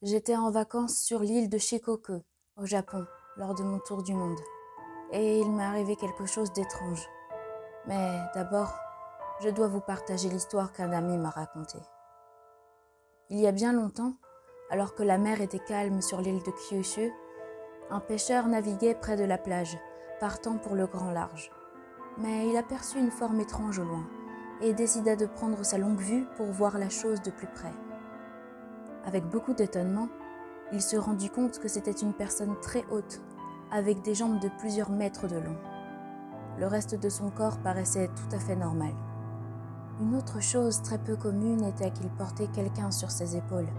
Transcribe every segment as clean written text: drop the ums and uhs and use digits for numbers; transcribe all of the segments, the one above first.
J'étais en vacances sur l'île de Shikoku, au Japon, lors de mon tour du monde. Et il m'est arrivé quelque chose d'étrange. Mais d'abord, je dois vous partager l'histoire qu'un ami m'a racontée. Il y a bien longtemps, alors que la mer était calme sur l'île de Kyushu, un pêcheur naviguait près de la plage, partant pour le grand large. Mais il aperçut une forme étrange au loin et décida de prendre sa longue vue pour voir la chose de plus près. Avec beaucoup d'étonnement, il se rendit compte que c'était une personne très haute, avec des jambes de plusieurs mètres de long. Le reste de son corps paraissait tout à fait normal. Une autre chose très peu commune était qu'il portait quelqu'un sur ses épaules,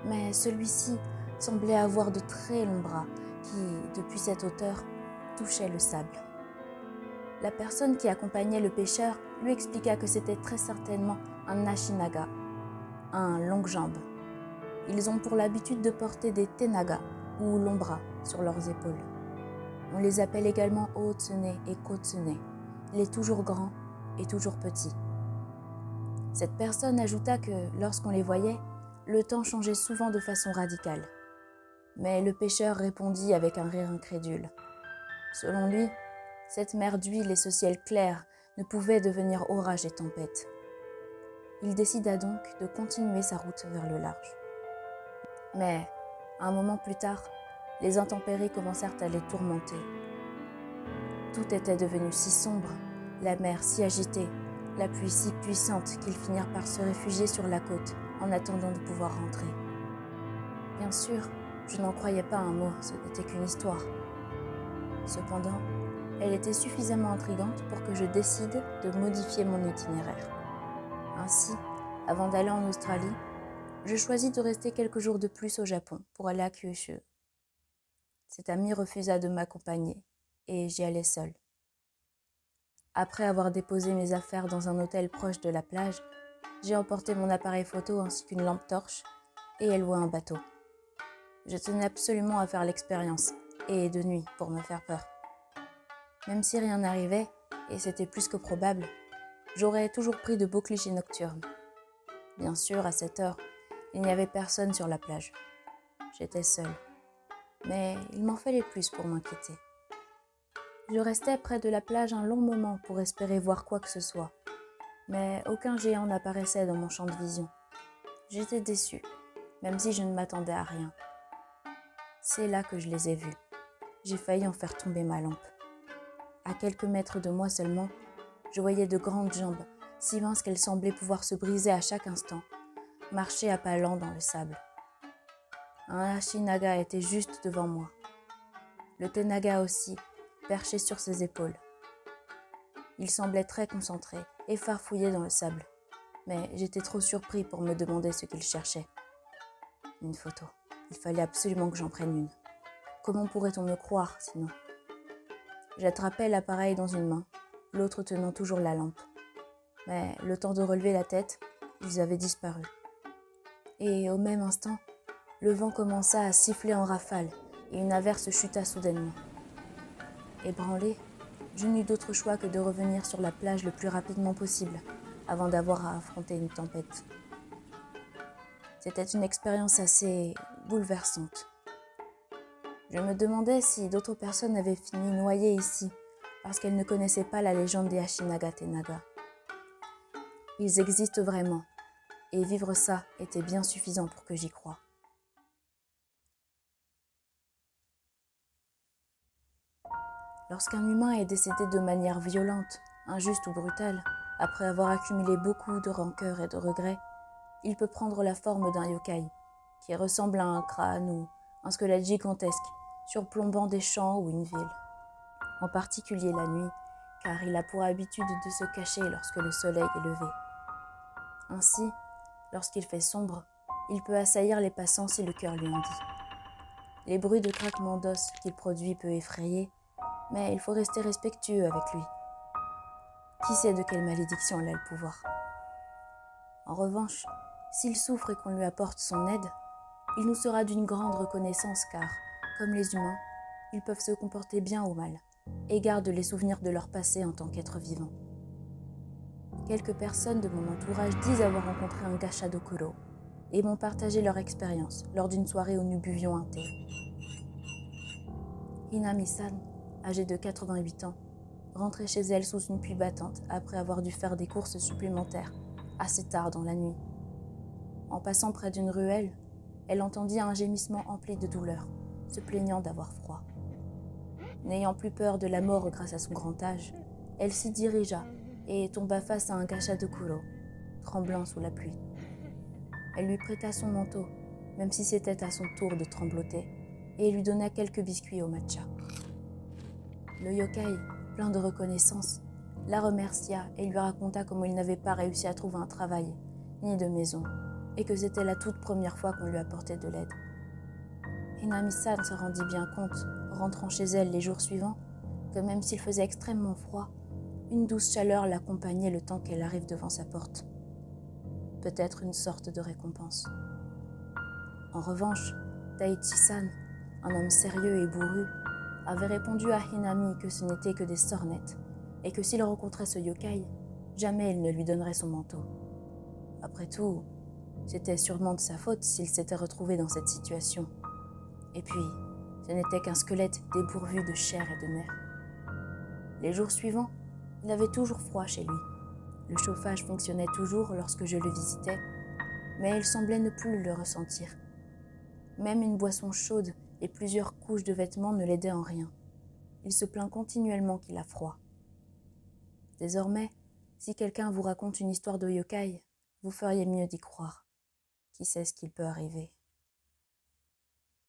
mais celui-ci semblait avoir de très longs bras qui, depuis cette hauteur, touchaient le sable. La personne qui accompagnait le pêcheur lui expliqua que c'était très certainement un Ashinaga, un longue-jambe. Ils ont pour l'habitude de porter des tenaga, ou longs bras, sur leurs épaules. On les appelle également Otsune et Kotsune. Il est toujours grand et toujours petit. Cette personne ajouta que, lorsqu'on les voyait, le temps changeait souvent de façon radicale. Mais le pêcheur répondit avec un rire incrédule. Selon lui, cette mer d'huile et ce ciel clair ne pouvaient devenir orage et tempête. Il décida donc de continuer sa route vers le large. Mais, un moment plus tard, les intempéries commencèrent à les tourmenter. Tout était devenu si sombre, la mer si agitée, la pluie si puissante qu'ils finirent par se réfugier sur la côte en attendant de pouvoir rentrer. Bien sûr, je n'en croyais pas un mot, ce n'était qu'une histoire. Cependant, elle était suffisamment intrigante pour que je décide de modifier mon itinéraire. Ainsi, avant d'aller en Australie, je choisis de rester quelques jours de plus au Japon pour aller à Kyushu. Cet ami refusa de m'accompagner et j'y allais seule. Après avoir déposé mes affaires dans un hôtel proche de la plage, j'ai emporté mon appareil photo ainsi qu'une lampe torche et loué un bateau. Je tenais absolument à faire l'expérience, et de nuit pour me faire peur. Même si rien n'arrivait, et c'était plus que probable, j'aurais toujours pris de beaux clichés nocturnes. Bien sûr, à cette heure, il n'y avait personne sur la plage. J'étais seule. Mais il m'en fallait plus pour m'inquiéter. Je restais près de la plage un long moment pour espérer voir quoi que ce soit. Mais aucun géant n'apparaissait dans mon champ de vision. J'étais déçue, même si je ne m'attendais à rien. C'est là que je les ai vus. J'ai failli en faire tomber ma lampe. À quelques mètres de moi seulement, je voyais de grandes jambes, si minces qu'elles semblaient pouvoir se briser à chaque instant, marcher à pas lents dans le sable. Un Ashinaga était juste devant moi. Le Tenaga aussi, perché sur ses épaules. Il semblait très concentré et farfouillé dans le sable, mais j'étais trop surpris pour me demander ce qu'il cherchait. Une photo. Il fallait absolument que j'en prenne une. Comment pourrait-on me croire sinon ? J'attrapais l'appareil dans une main, l'autre tenant toujours la lampe. Mais le temps de relever la tête, ils avaient disparu. Et au même instant, le vent commença à siffler en rafales et une averse chuta soudainement. Ébranlée, je n'eus d'autre choix que de revenir sur la plage le plus rapidement possible avant d'avoir à affronter une tempête. C'était une expérience assez bouleversante. Je me demandais si d'autres personnes avaient fini noyées ici parce qu'elles ne connaissaient pas la légende des Ashinaga Tenaga. Ils existent vraiment, et vivre ça était bien suffisant pour que j'y croie. Lorsqu'un humain est décédé de manière violente, injuste ou brutale, après avoir accumulé beaucoup de rancœur et de regrets, il peut prendre la forme d'un yokai, qui ressemble à un crâne ou un squelette gigantesque, surplombant des champs ou une ville. En particulier la nuit, car il a pour habitude de se cacher lorsque le soleil est levé. Ainsi, lorsqu'il fait sombre, il peut assaillir les passants si le cœur lui en dit. Les bruits de craquement d'os qu'il produit peut effrayer, mais il faut rester respectueux avec lui. Qui sait de quelle malédiction elle a le pouvoir ? En revanche, s'il souffre et qu'on lui apporte son aide, il nous sera d'une grande reconnaissance car, comme les humains, ils peuvent se comporter bien ou mal et gardent les souvenirs de leur passé en tant qu'êtres vivants. Quelques personnes de mon entourage disent avoir rencontré un Gashadokuro, et m'ont partagé leur expérience lors d'une soirée où nous buvions un thé. Hinami-san, âgée de 88 ans, rentrait chez elle sous une pluie battante après avoir dû faire des courses supplémentaires assez tard dans la nuit. En passant près d'une ruelle, elle entendit un gémissement empli de douleur, se plaignant d'avoir froid. N'ayant plus peur de la mort grâce à son grand âge, elle s'y dirigea et tomba face à un gacha de Kuro, tremblant sous la pluie. Elle lui prêta son manteau, même si c'était à son tour de trembloter, et lui donna quelques biscuits au matcha. Le yokai, plein de reconnaissance, la remercia et lui raconta comment il n'avait pas réussi à trouver un travail, ni de maison, et que c'était la toute première fois qu'on lui apportait de l'aide. Hinami-san se rendit bien compte, rentrant chez elle les jours suivants, que même s'il faisait extrêmement froid, une douce chaleur l'accompagnait le temps qu'elle arrive devant sa porte. Peut-être une sorte de récompense. En revanche, Taichi-san, un homme sérieux et bourru, avait répondu à Hinami que ce n'était que des sornettes et que s'il rencontrait ce yokai, jamais il ne lui donnerait son manteau. Après tout, c'était sûrement de sa faute s'il s'était retrouvé dans cette situation. Et puis, ce n'était qu'un squelette dépourvu de chair et de nerfs. Les jours suivants, il avait toujours froid chez lui. Le chauffage fonctionnait toujours lorsque je le visitais, mais il semblait ne plus le ressentir. Même une boisson chaude et plusieurs couches de vêtements ne l'aidaient en rien. Il se plaint continuellement qu'il a froid. Désormais, si quelqu'un vous raconte une histoire de yokai, vous feriez mieux d'y croire. Qui sait ce qu'il peut arriver ?